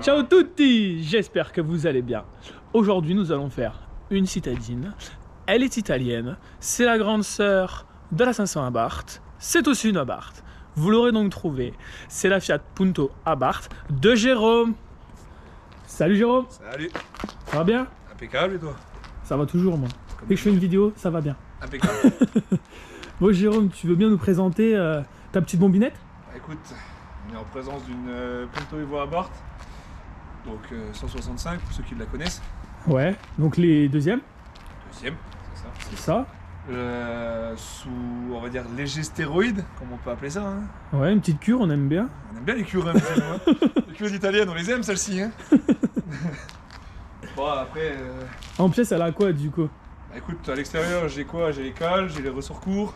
Ciao tutti, j'espère que vous allez bien. Aujourd'hui, nous allons faire une citadine. Elle est italienne, c'est la grande sœur de la 500 Abarth. C'est aussi une Abarth. Vous l'aurez donc trouvé. C'est la Fiat Punto Abarth de Jérôme. Salut Jérôme. Salut. Ça va bien? Impeccable et toi? Ça va toujours moi. Dès que je fais une vidéo, ça va bien. Impeccable. Bon Jérôme, tu veux bien nous présenter ta petite bombinette? Écoute, on est en présence d'une Punto Evo Abarth, donc 165 pour ceux qui la connaissent. Ouais, donc les deuxièmes? Deuxième, c'est ça. C'est ça. Sous, on va dire, léger stéroïde, comme on peut appeler ça. Hein. Ouais, une petite cure, on aime bien. On aime bien les cures, hein, hein. Les cures italiennes, on les aime celles-ci. Hein. Bon, après... En pièce, elle a quoi du coup? Bah, écoute, à l'extérieur, j'ai quoi? J'ai les cales, j'ai les ressorts courts,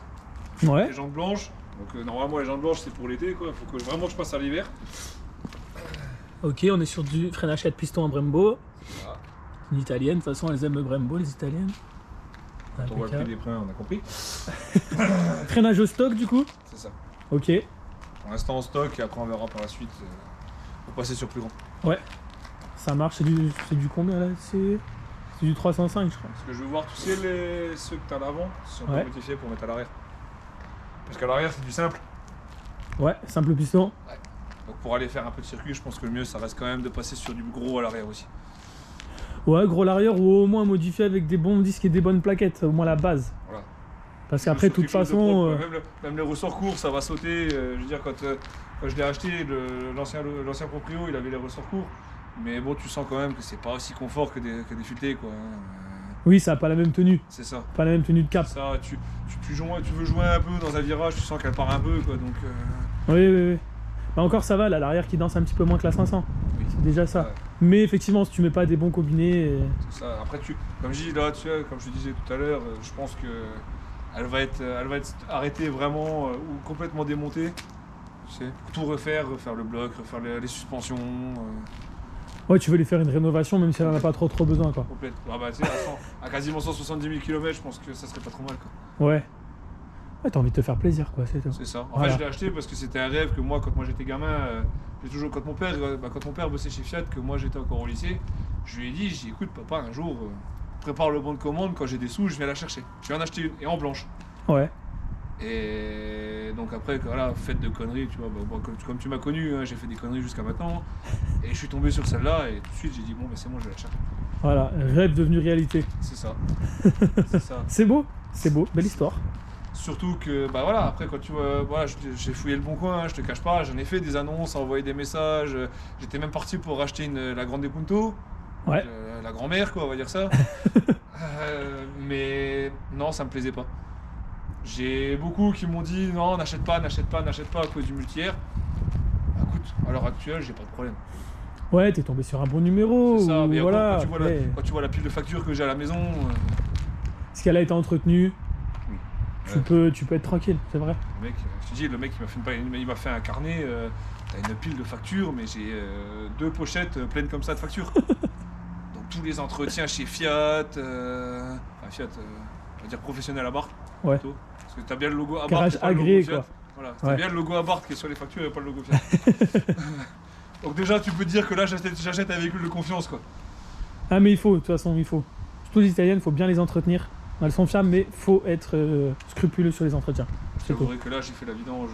Ouais. les jantes blanches. Donc normalement, les jantes blanches, c'est pour l'été, quoi. Faut que vraiment je passe à l'hiver. Ok, on est sur du freinage 4 pistons en Brembo. Voilà. Une italienne, de toute façon, elles aiment le Brembo, les italiennes. On voit le prix des freins, on a compris. Freinage au stock du coup? C'est ça. Ok. Pour l'instant en stock, et après on verra par la suite pour passer sur plus grand. Ouais. Ça marche, c'est du combien là? C'est du 305 je crois. Parce que je veux voir, tu sais, ceux que tu as à l'avant, si on peut Ouais. modifier pour mettre à l'arrière. Parce qu'à l'arrière c'est du simple. Ouais, simple piston. Donc pour aller faire un peu de circuit, je pense que le mieux ça reste quand même de passer sur du gros à l'arrière aussi. Ouais, gros l'arrière ou au moins modifié avec des bons disques et des bonnes plaquettes, au moins la base. Voilà. Parce qu'après, de toute façon. Même les ressorts courts, ça va sauter. Je veux dire, quand je l'ai acheté, l'ancien proprio, il avait les ressorts courts. Mais bon, tu sens quand même que c'est pas aussi confort que des futés, quoi. Oui, ça n'a pas la même tenue. C'est ça. Pas la même tenue de cap. Ça, tu veux jouer un peu dans un virage, tu sens qu'elle part un peu, quoi. Donc. Oui. Bah encore ça va, là, l'arrière qui danse un petit peu moins que la 500. Oui. C'est déjà ça. Ouais. Mais effectivement, si tu mets pas des bons combinés. C'est ça. Après, comme je dis là, tu sais, comme je te disais tout à l'heure, je pense que elle va être arrêtée vraiment ou complètement démontée. Tu sais, pour tout refaire le bloc, refaire les suspensions. Ouais, tu veux lui faire une rénovation même si elle en a pas trop besoin quoi. Complète. Ah bah, tu sais, à quasiment 170 000 km, je pense que ça serait pas trop mal, quoi. Ouais. Ouais, t'as envie de te faire plaisir quoi, c'est tout. C'est ça. En Voilà. fait, je l'ai acheté parce que c'était un rêve que moi, quand moi j'étais gamin, j'ai toujours, quand mon père bossait chez Fiat, que moi j'étais encore au lycée, je lui ai dit, écoute papa, un jour, prépare le bon de commande, quand j'ai des sous, je viens la chercher. Je viens en acheter une, et en blanche. Ouais. Et donc après, voilà, fête de conneries, tu vois, comme tu m'as connu, hein, j'ai fait des conneries jusqu'à maintenant, et je suis tombé sur celle-là, et tout de suite j'ai dit, bon, bah, c'est moi, je vais la chercher. Voilà, rêve devenu réalité. C'est ça. C'est ça. C'est beau, belle histoire. Surtout que, bah voilà, après quand tu vois, voilà, j'ai fouillé le bon coin, hein, je te cache pas, j'en ai fait des annonces, envoyé des messages, j'étais même parti pour acheter la Grande Punto, Ouais. la grand-mère quoi, on va dire ça. Mais non, ça me plaisait pas. J'ai beaucoup qui m'ont dit non, n'achète pas à cause du multi-air. Bah, écoute, à l'heure actuelle, j'ai pas de problème. Ouais, t'es tombé sur un bon numéro. C'est ça, ou mais voilà, quand tu vois la pile de factures que j'ai à la maison, ce qu'elle a été entretenue, ouais. tu peux être tranquille, c'est vrai. Le mec, je te dis, le mec il m'a fait un carnet, t'as une pile de factures, mais j'ai 2 pochettes pleines comme ça de factures. Donc tous les entretiens chez Fiat, enfin Fiat, on va dire professionnel Abarth, Ouais. plutôt. Parce que t'as bien le logo Abarth. Garage et pas le logo agréé Fiat. quoi. Voilà, t'as Ouais. bien le logo Abarth qui est sur les factures et pas le logo Fiat. Donc déjà tu peux te dire que là j'achète un véhicule de confiance quoi. Ah mais il faut, de toute façon, il faut. Surtout les italiennes, faut bien les entretenir. Elles sont fiables, mais faut être scrupuleux sur les entretiens. Je C'est tout. t'avouerai que là j'ai fait la vidange,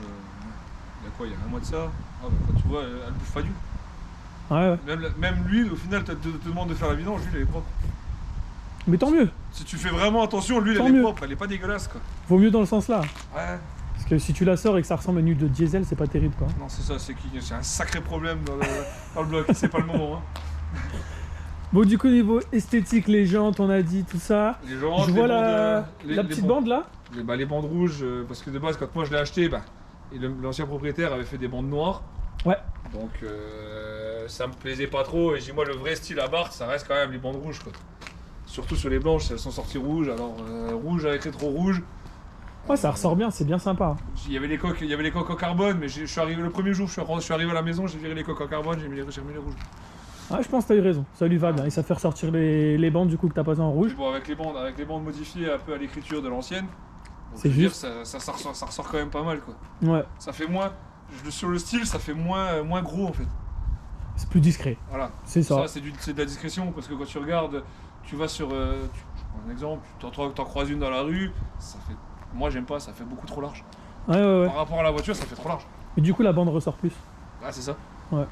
il y a quoi, il y a un mois de ça. Ah, bah, quand tu vois, elle bouffe pas du. Ouais. Même l'huile, au final, te demande de faire la vidange, l'huile elle est propre. Mais tant mieux, Si tu fais vraiment attention, l'huile Tant elle est mieux. propre, elle est pas dégueulasse quoi. vaut mieux dans le sens là. Ouais, Parce que si tu la sors et que ça ressemble à une huile de diesel, c'est pas terrible quoi. non c'est ça, c'est un sacré problème dans le bloc, c'est pas le moment. Hein. Bon, du coup, niveau esthétique, les jantes, on a dit tout ça. Les jantes, Je vois les la bandes, petite bande là. les bandes rouges, parce que de base quand moi je l'ai acheté, et l'ancien propriétaire avait fait des bandes noires. Ouais. Donc ça me plaisait pas trop, et j'ai moi le vrai style Abarth, ça reste quand même les bandes rouges quoi. Surtout sur les blanches, elles sont sorties rouges, alors rouge avec rétro rouge. Ouais, ça ressort bien, c'est bien sympa. Il y avait les coques en carbone, mais je suis arrivé le premier jour, je suis arrivé à la maison, j'ai viré les coques en carbone, j'ai mis les rouges. Ouais, je pense que t'as eu raison, ça lui va bien. Et ça fait ressortir les bandes du coup que t'as pas en rouge. Bon, avec les bandes modifiées un peu à l'écriture de l'ancienne, C'est je veux dire, juste. ça ressort quand même pas mal quoi. Ouais. Ça fait moins, sur le style, ça fait moins gros en fait. C'est plus discret. Voilà. C'est ça. Ça, c'est de la discrétion, parce que quand tu regardes, tu vas sur... je prends un exemple, t'en croises une dans la rue, ça fait... Moi, j'aime pas, ça fait beaucoup trop large. Ouais. Par rapport à la voiture, ça fait trop large. Et du coup, la bande ressort plus. Ah, c'est ça. Ouais.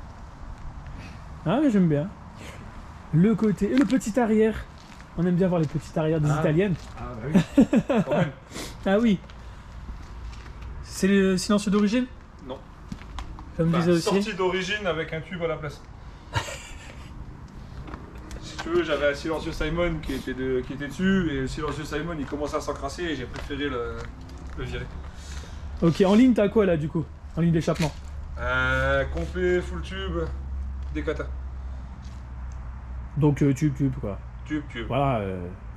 Ah, mais j'aime bien. Le côté... Et le petit arrière. On aime bien voir les petits arrières des italiennes. Ah, bah oui. Quand même. Ah oui. C'est le silencieux d'origine? Non. Comme disait aussi. Sortie d'origine avec un tube à la place. Si tu veux, j'avais un silencieux Simon qui était dessus, et le silencieux Simon il commençait à s'encrasser et j'ai préféré le virer. Ok, en ligne, t'as quoi là du coup? En ligne d'échappement? Complet, full tube, décata. Donc tube quoi. Tube. Voilà,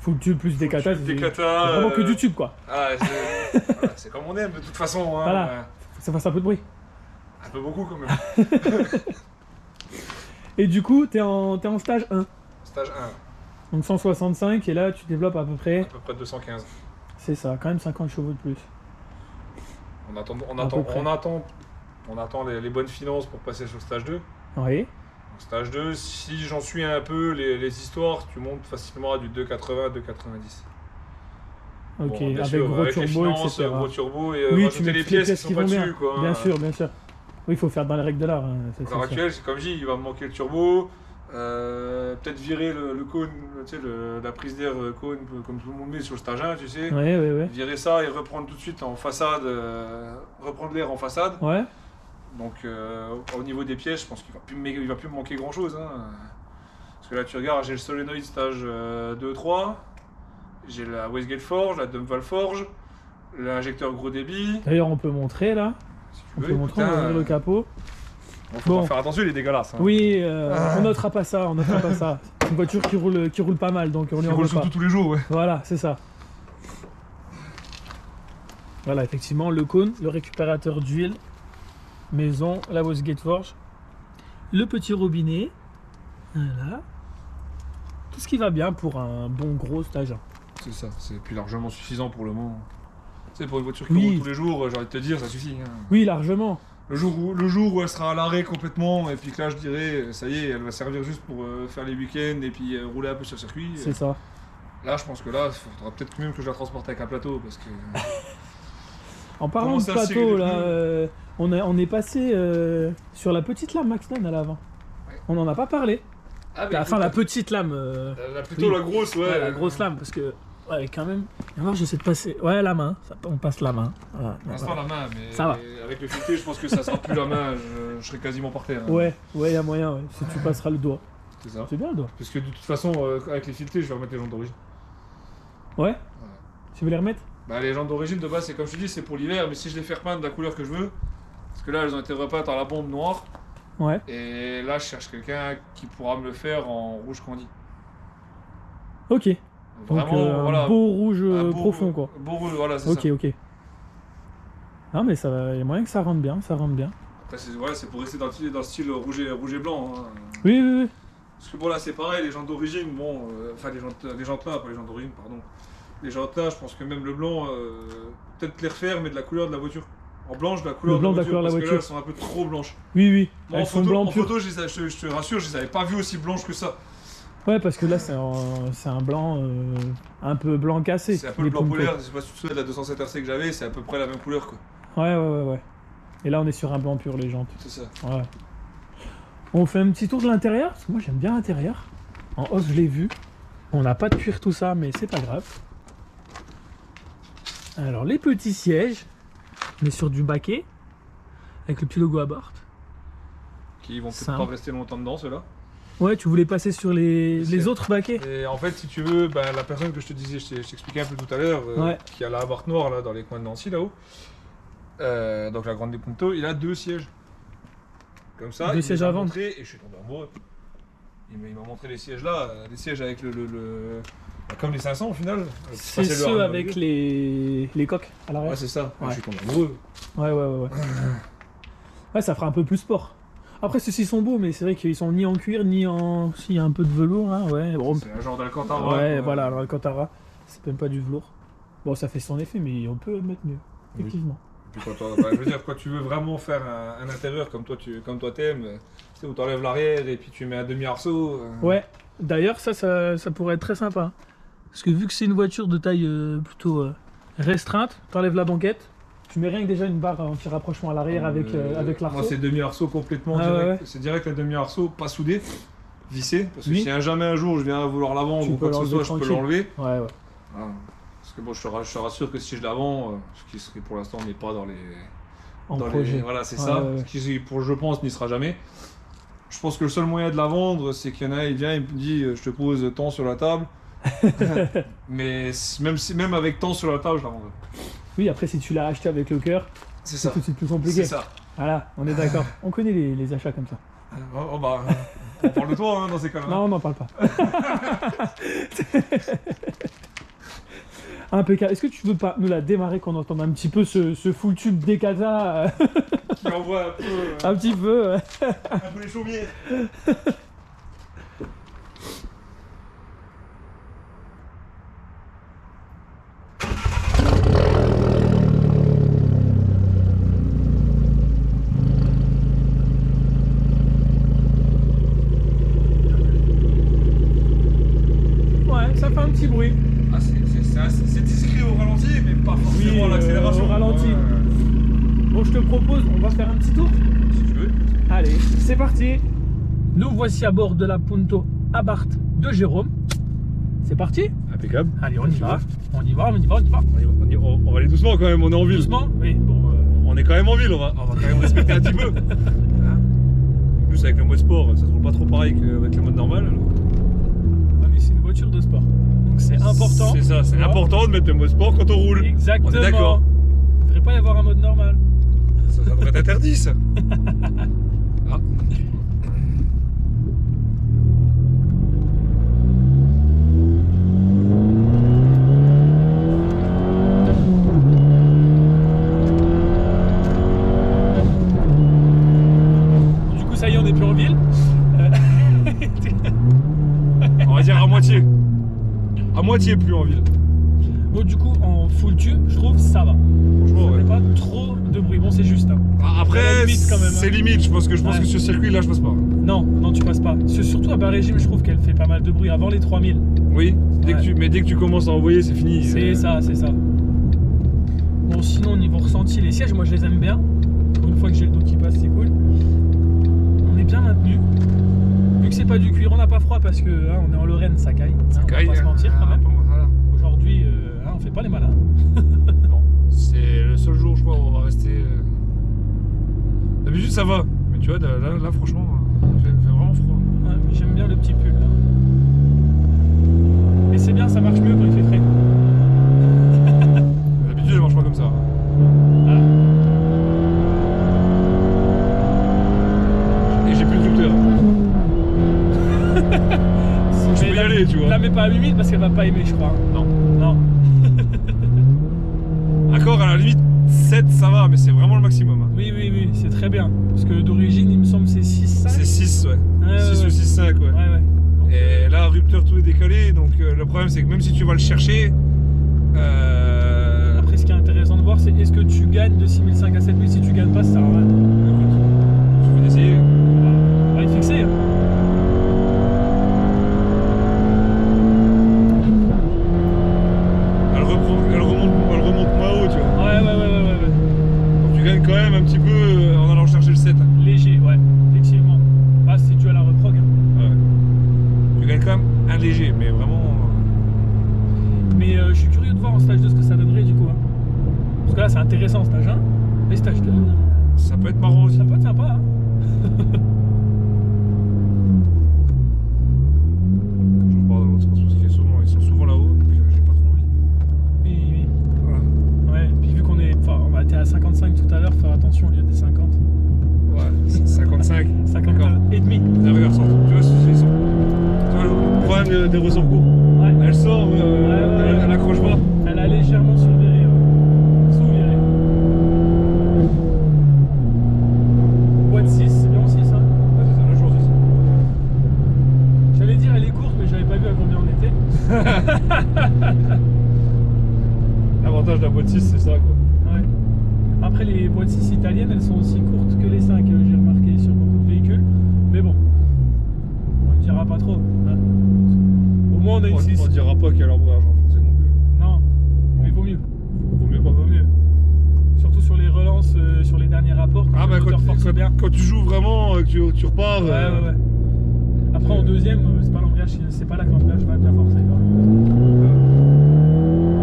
full tube plus décata, c'est Décata. vraiment que du tube quoi. Ah, voilà, c'est comme on aime de toute façon. Hein. Voilà. Faut que ça fasse un peu de bruit. Un peu beaucoup quand même. Et du coup, t'es en stage 1. Stage 1, Donc 165 et là tu développes à peu à près, peu près 215. c'est ça, quand même 50 chevaux de plus. On attend les bonnes finances pour passer sur stage 2. Oui. Stage 2, si j'en suis un peu les histoires, tu montes facilement à du 280, 290. Ok, Bon, bien avec sûr, gros avec les turbo, finances, etc. gros turbo et Oui, tu rajouter mets les toutes les pièces pièces qui qui sont vont pas bien. dessus. Quoi, Bien hein. sûr, bien sûr. Oui, il faut faire dans les règles de l'art. Hein, ça, À c'est l'heure sûr. actuelle, c'est comme je dis, il va me manquer le turbo, peut-être virer le cône, tu sais, la prise d'air cône, comme tout le monde met sur le stage 1, tu sais. Ouais. Virer ça et reprendre tout de suite en façade, reprendre l'air en façade. Ouais. Donc au niveau des pièces, je pense qu'il va plus me manquer grand chose. Hein. Parce que là tu regardes, j'ai le solénoïde stage 2-3, j'ai la Westgate Forge, la Dumbval Forge, l'injecteur gros débit. D'ailleurs, on peut montrer là. Si tu On veux, peut montrer, on va putain, ouvrir le capot. faut Bon. pas faire attention, il est dégueulasse. Hein. Oui, on notera pas ça, on notera pas ça. C'est une voiture qui roule pas mal, donc on lui Il en roule veut pas. surtout tous les jours, ouais. Voilà, c'est ça. Voilà, effectivement, le cône, le récupérateur d'huile, maison, la Westgate Forge, le petit robinet, voilà. Tout ce qui va bien pour un bon gros stage 1. C'est ça, c'est plus largement suffisant pour le moment. Tu sais, pour une voiture qui Oui. roule tous les jours, j'ai envie de te dire, ça suffit. Hein. Oui, largement. Le jour où elle sera à l'arrêt complètement, et puis que là je dirais, ça y est, elle va servir juste pour faire les week-ends et puis rouler un peu sur le circuit. C'est ça. Là, je pense que là, il faudra peut-être même que je la transporte avec un plateau parce que. En parlant Comment de ça, plateau, Cyril là, on est passé sur la petite lame Maxton à l'avant. Ouais. On n'en a pas parlé. Enfin, la petite lame. Plutôt oui. la grosse, ouais. Ouais, la grosse lame, parce que, ouais, quand même. Et alors, j'essaie de passer. Ouais, la main. On passe la main. Voilà. Pour l'instant, la main, mais Ça va. avec le fileté, je pense que ça sera plus la main, je serai quasiment par terre. Hein. Ouais, il y a moyen, ouais. Si tu passeras le doigt. C'est ça. C'est bien le doigt. Parce que de toute façon, avec les filetés, je vais remettre les jantes d'origine. Ouais. Tu veux les remettre? Bah, les jantes d'origine, de base, c'est comme je te dis, c'est pour l'hiver, mais si je les fais repeindre de la couleur que je veux, parce que là, elles ont été repeintes à la bombe noire, Ouais. et là, je cherche quelqu'un qui pourra me le faire en rouge candy. Ok. Donc, Vraiment, voilà. un beau rouge un beau- profond, quoi. Beau rouge, voilà, c'est Ok, ça. ok. Non, mais ça va. Il y a moyen que ça rentre bien, ça rentre bien. Après, c'est pour rester dans le style rouge et blanc. Hein. Oui. Parce que bon, là, c'est pareil, les jantes d'origine, bon, enfin, les jantes là, pas les jantes d'origine, pardon. Les jantes là, je pense que même le blanc, peut-être les refaire, mais de la couleur de la voiture. En blanche, de la couleur Le blanc de la voiture, parce que voiture. là, elles sont un peu trop blanches. Oui. Moi, Elles sont blancs en purs. photo, je te rassure, je les avais pas vues aussi blanches que ça. Ouais, parce que là, c'est un blanc un peu blanc cassé. C'est un peu le les blanc Punto. polaire, je sais pas si tu te souviens de la 207 RC que j'avais, c'est à peu près la même couleur, quoi. Ouais. Et là, on est sur un blanc pur, les jantes. C'est ça. Ouais. On fait un petit tour de l'intérieur, parce que moi, j'aime bien l'intérieur. En off, je l'ai vu. On n'a pas de cuir, tout ça, mais c'est pas grave. Alors, les petits sièges. On est sur du baquet. Avec le petit logo Abarth. Qui vont peut-être Simple. pas rester longtemps dedans, ceux-là. Ouais, tu voulais passer sur les C'est- autres baquets. Et en fait, si tu veux, ben, la personne que je te disais, je t'expliquais un peu tout à l'heure, Ouais. qui a la Abarth noire là, dans les coins de Nancy là-haut, donc la Grande des Punto, il a 2 sièges. Comme ça, Deux il me sièges les a à vendre. montrés et je suis tombé amoureux. Il m'a montré les sièges là, des sièges avec comme les 500 au final. C'est ceux avec les coques à l'arrière. Ouais, c'est ça. Ouais. Je suis tombé amoureux. Ouais. Ouais, ça fera un peu plus sport. Après, ceux-ci sont beaux, mais c'est vrai qu'ils sont ni en cuir, ni en. S'il y a un peu de velours, hein, ouais. Bon, C'est un genre d'Alcantara. ouais, voilà, alors Alcantara, c'est même pas du velours. Bon, ça fait son effet, mais on peut mettre mieux, effectivement. Puis je veux dire, quand tu veux vraiment faire un intérieur comme toi t'aimes, tu sais, où t'enlèves l'arrière et puis tu mets un demi-arceau. Ouais, d'ailleurs, ça pourrait être très sympa. Parce que vu que c'est une voiture de taille plutôt restreinte, t'enlèves la banquette, tu mets rien que déjà une barre anti-rapprochement à l'arrière avec l'arceau. Moi, c'est demi-arceau complètement Ah, direct. ouais. C'est direct un demi-arceau, pas soudé, vissé. Parce que Oui. si jamais un jour je viens vouloir la vendre Tu ou peux quoi que ce l'enlever soit, je peux tranquille. l'enlever. Ouais. Voilà. Parce que bon, je te rassure que si je la vends, ce qui serait pour l'instant n'est pas dans les. En dans projet. les voilà, c'est Ouais, ça. ouais. Ce qui, je pense, n'y sera jamais. Je pense que le seul moyen de la vendre, c'est qu'il y en a, il vient, il me dit je te pose tant sur la table. Mais même avec tant sur la table, je la vendrai. Oui, après, si tu l'as acheté avec le cœur, C'est c'est ça. tout de suite plus compliqué. C'est ça. Voilà, on est d'accord. On connaît les achats comme ça. Oh, bah, on parle de toi dans ces cas-là. Non, on n'en parle pas. Impeccable. Est-ce que tu veux pas nous la démarrer, qu'on entende un petit peu ce full tube d'Ekata Qui envoie un petit peu un peu les chaumières. Ouais, ça fait un petit bruit. Ah, c'est discret au ralenti, mais pas forcément Oui, à l'accélération. au ralenti. Bon, je te propose, on va faire un petit tour. Si tu veux. Allez, c'est parti. Nous voici à bord de la Punto Abarth de Jérôme. C'est parti. Impeccable. Allez, on y va. On y va, on y va, on y va. On va aller doucement quand même, on est en ville. Doucement. Oui, bon. On est quand même en ville, on va quand même respecter un petit peu. Hein. En plus, avec le mode sport, ça se roule pas trop pareil qu'avec le mode normal. alors. Ah, mais c'est une voiture de sport. Donc c'est important. C'est ça, c'est Tu vois. important de mettre le mode sport quand on roule. Exactement. On est d'accord. Il ne devrait pas y avoir un mode normal. Ça devrait être interdit, ça. Ah. Du coup, ça y est, on n'est plus en ville. On va dire à moitié. À moitié plus en ville. Bon, du coup, en full tube, je trouve ça va. Franchement, Ça ouais. fait pas trop de bruit. Bon, c'est juste. Hein. Après, À la limite, quand même, hein. c'est limite. Je pense que Ouais. sur ce circuit-là, je passe pas. Non, non, tu passes pas. Surtout à bas régime, je trouve qu'elle fait pas mal de bruit avant les 3000. Oui, Ouais. mais dès que tu commences à envoyer, c'est fini. C'est ça, c'est ça. Bon, sinon, au niveau ressenti, les sièges, moi je les aime bien. Une fois que j'ai le dos qui passe, c'est cool. On est bien maintenu. Vu que c'est pas du cuir, on n'a pas froid parce que hein, on est en Lorraine, ça caille. Hein, on va pas se mentir quand même. Voilà. Aujourd'hui, hein, on fait pas les malins. Non, c'est le seul jour, je crois, où on va rester. D'habitude, ça va. Mais tu vois, là franchement, il fait vraiment froid. Ouais, mais j'aime bien le petit pull là. Et c'est bien, ça marche mieux quand il fait frais. D'habitude, elle marche pas comme ça. Voilà. Et j'ai plus de rupteur. Je peux y la- aller, tu vois. La mets pas à 8000 parce qu'elle va pas aimer, je crois. Non. Non. Accord, à la limite, 7, ça va, mais c'est vraiment le maximum. Hein. Oui, oui, oui, c'est très bien. Parce que d'origine, il me semble c'est 6,5. C'est 6, ouais. Ouais, 6 ouais, ou 6,5, ouais. ouais, ouais. Donc, Et là, rupteur, tout est décalé. Donc, le problème, c'est que même si tu vas le chercher. Après, ce qui est intéressant de voir, c'est est-ce que tu gagnes de 6005 à 7000. Si tu gagnes pas, ça sert à rien. Je vais essayer. On va y fixer. Hein. Elle remonte moins haut, tu vois. Ouais. Donc, tu gagnes quand même un petit peu en allant chercher le 7. Léger, ouais, effectivement. Ah, c'est dû à la reprog. Hein. Ouais. Tu gagnes quand même un léger, mais vraiment. Mais je suis curieux de voir en stage 2 ce que ça donnerait du coup. Hein. Parce que là, c'est intéressant stage 1. Mais stage 2, Ça peut être marrant aussi. ça peut être sympa. Hein. Je repars dans l'autre sens parce qu'ils sont souvent là-haut, donc j'ai pas trop envie. Oui. Voilà. Ouais, puis vu qu'on est. Enfin, on a été à 55 tout à l'heure, faire attention au lieu des 50. Ouais, 55. 50 D'accord. et demi. La regarde sort. Tu vois, tu vois le problème des ressorts courts. Ouais. Elle sort, ouais. elle accroche pas. Elle a légèrement surviré. Sous-viré. Boîte 6, c'est bien aussi ça. Ouais, c'est ça, là je vois aussi. J'allais dire elle est courte, mais j'avais pas vu à combien on était. L'avantage de la boîte 6, c'est ça quoi. Ouais. Après pas qu'il y a l'embrayage renforcé non plus. Non, mais vaut mieux. Vaut mieux pas. Vaut mieux. Surtout sur les relances, sur les derniers rapports, quand le moteur force bien. Quand tu joues vraiment, que tu repars. Ouais. Après en deuxième, c'est pas l'embrayage, c'est pas là que l'embrayage va bien forcer.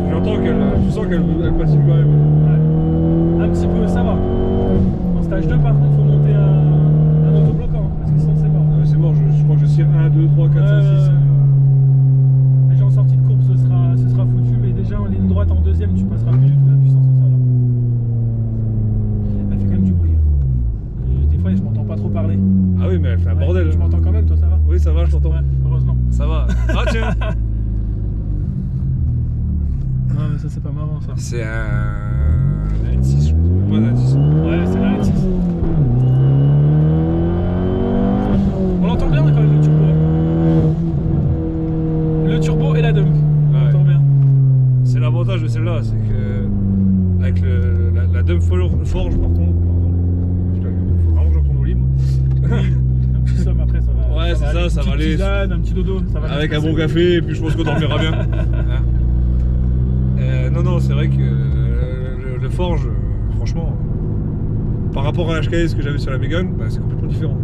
J'entends tu sens qu'elle patine quand même. Ouais. Un petit peu, ça va. En stage 2 par contre, faut monter un autobloquant, hein, parce que sinon c'est mort. Ah, mais c'est mort, je crois que je tire 1, 2, 3, 4, 5, 6. Déjà en sortie de courbe ce sera foutu, mais déjà en ligne droite en deuxième tu passeras plus du tout la puissance au sol. Elle fait quand même du bruit. Des fois je m'entends pas trop parler. Ah oui, mais elle fait un bordel. Tu m'entends quand même, toi, ça va? Oui, ça va, je t'entends. Ouais, heureusement. Ça va. Ah tiens. Non mais ça c'est pas marrant ça. C'est un N6, je pense. Pas un N6. Ouais, c'est la N6. On l'entend bien quand même le turbo. Le turbo et la dump. On l'entend bien. C'est l'avantage de celle-là, c'est que avec la dump forge par contre, faut vraiment que je reprenne au lit moi. Un petit somme après ça va. Ouais, c'est ça, ça va aller. Tisane, un petit dodo, ça va. Avec un bon café, et puis je pense qu'on dormira bien. Hein. Non, c'est vrai que le forge, franchement, par rapport à l'HKS que j'avais sur la Mégane, bah, c'est complètement différent.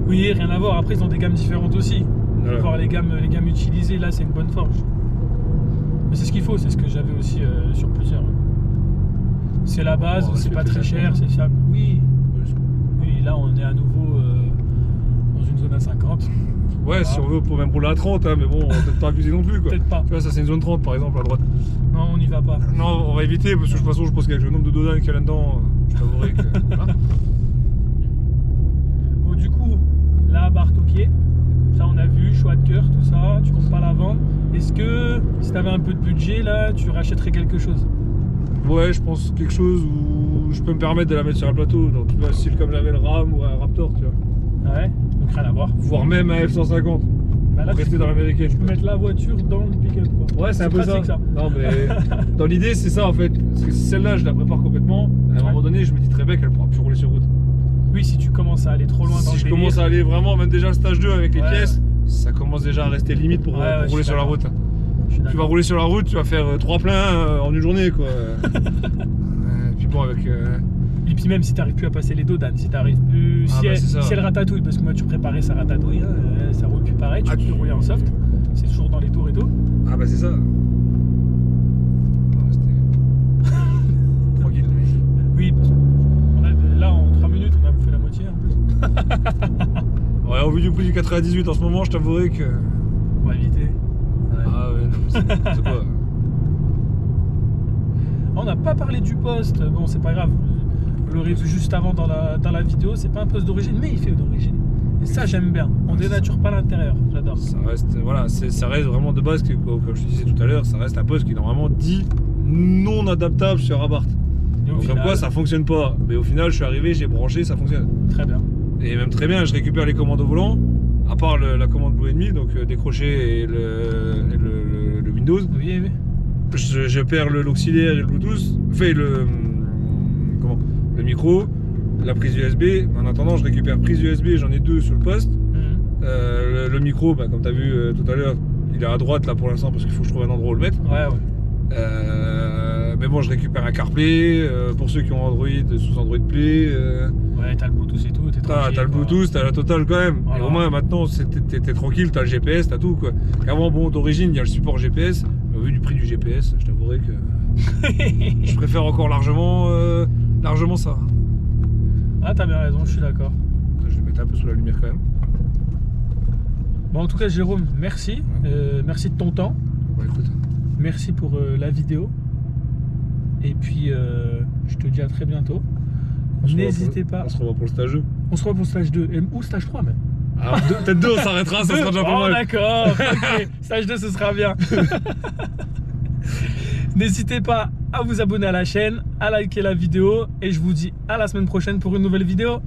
Oui, rien à voir. Après, ils ont des gammes différentes aussi. Voilà. Faut voir les gammes utilisées. Là, c'est une bonne forge. Mais c'est ce qu'il faut. C'est ce que j'avais aussi sur plusieurs. C'est la base. Oh, c'est pas très cher. C'est fiable. Oui. Oui, là, on est à nouveau dans une zone à 50. Ouais, si on veut, même pour la 30, hein, mais bon, on va peut-être pas abuser non plus quoi. Peut-être pas. Tu vois, ça c'est une zone 30 par exemple à droite. Non, on n'y va pas. Non, on va éviter parce que de toute façon, je pense qu'avec le nombre de dodans qu'il y a là-dedans, je t'avouerai que. Voilà. Bon, du coup, la barre ok. Ça, on a vu, choix de cœur, tout ça. Tu comptes pas la vendre. Est-ce que si tu avais un peu de budget là, tu rachèterais quelque chose? Ouais, je pense quelque chose où je peux me permettre de la mettre sur un plateau, donc tu vois, style comme j'avais le RAM ou un Raptor, tu vois. Ouais, donc rien à voir. Voire même un F-150. Bah là, Pour rester dans l'américaine. Tu peux mettre la voiture dans le pick-up quoi. Ouais, c'est un peu pratique, ça. Non, mais dans l'idée, c'est ça en fait. Parce que si celle-là, je la prépare complètement, à un moment donné, je me dis très bien qu'elle pourra plus rouler sur route. Oui, si tu commences à aller trop loin dans le Si je délire. commence à aller vraiment, même déjà le stage 2 avec les Ouais. pièces, ça commence déjà à rester limite pour je rouler suis sur la d'accord. route. Je suis Tu vas d'accord. rouler sur la route, tu vas faire 3 pleins en une journée quoi. Puis bon, avec. Et puis même si t'arrives plus à passer les dodanes, si t'arrives plus. Ah, si, bah, elle, c'est ça. si elle ratatouille, parce que moi tu préparais sa ratatouille, hein, ça roule plus pareil, tu Ah, peux tu- rouler en soft, c'est toujours dans les tours et tout. Ah bah c'est ça. Tranquille. Oui, parce que là en 3 minutes on a bouffé la moitié en plus. Ouais, au vu du prix du 98 en ce moment, je t'avouerai que. On va éviter. Ah ouais, non, mais c'est quoi. On n'a pas parlé du poste, bon c'est pas grave, vous l'aurez vu juste avant dans la vidéo, c'est pas un poste d'origine, mais il fait d'origine. Et ça j'aime bien, on dénature pas l'intérieur, j'adore. Ça reste, voilà, ça reste vraiment de base, comme je te disais tout à l'heure, ça reste un poste qui est normalement dit non adaptable sur Abarth. Et au Donc final, comme quoi ça fonctionne pas. Mais au final, je suis arrivé, j'ai branché, ça fonctionne. très bien. Et même très bien, je récupère les commandes au volant, à part la commande Blue ennemi, donc décrocher et le Windows. Oui, oui. Je perds l'auxiliaire et le Bluetooth, enfin le micro, la prise USB. En attendant, je récupère prise USB, j'en ai 2 sur le poste. Mhm. Le micro, bah, comme tu as vu tout à l'heure, il est à droite là pour l'instant parce qu'il faut que je trouve un endroit où le mettre. Ouais. Mais bon, je récupère un CarPlay pour ceux qui ont Android sous Android Play. Ouais, t'as le Bluetooth et tout, t'es tranquille. T'as le quoi. Bluetooth, t'as la totale quand même. Voilà. Et au moins maintenant, t'es tranquille, t'as le GPS, t'as tout quoi. Avant, bon, d'origine, il y a le support GPS. Mais au vu du prix du GPS, je t'avouerai que je préfère encore largement ça. Ah, t'as bien raison, je suis d'accord. Je vais mettre un peu sous la lumière quand même. Bon, en tout cas, Jérôme, merci. Merci de ton temps. Bon, écoute. Merci pour la vidéo. Et puis, je te dis à très bientôt. N'hésitez pas. On se revoit pour le stage 2. On se revoit pour stage 2 ou stage 3 même. Alors, peut-être 2, on s'arrêtera, ça sera déjà pas Oh, mal. d'accord. Ok. Stage 2, ce sera bien. N'hésitez pas à vous abonner à la chaîne, à liker la vidéo. Et je vous dis à la semaine prochaine pour une nouvelle vidéo.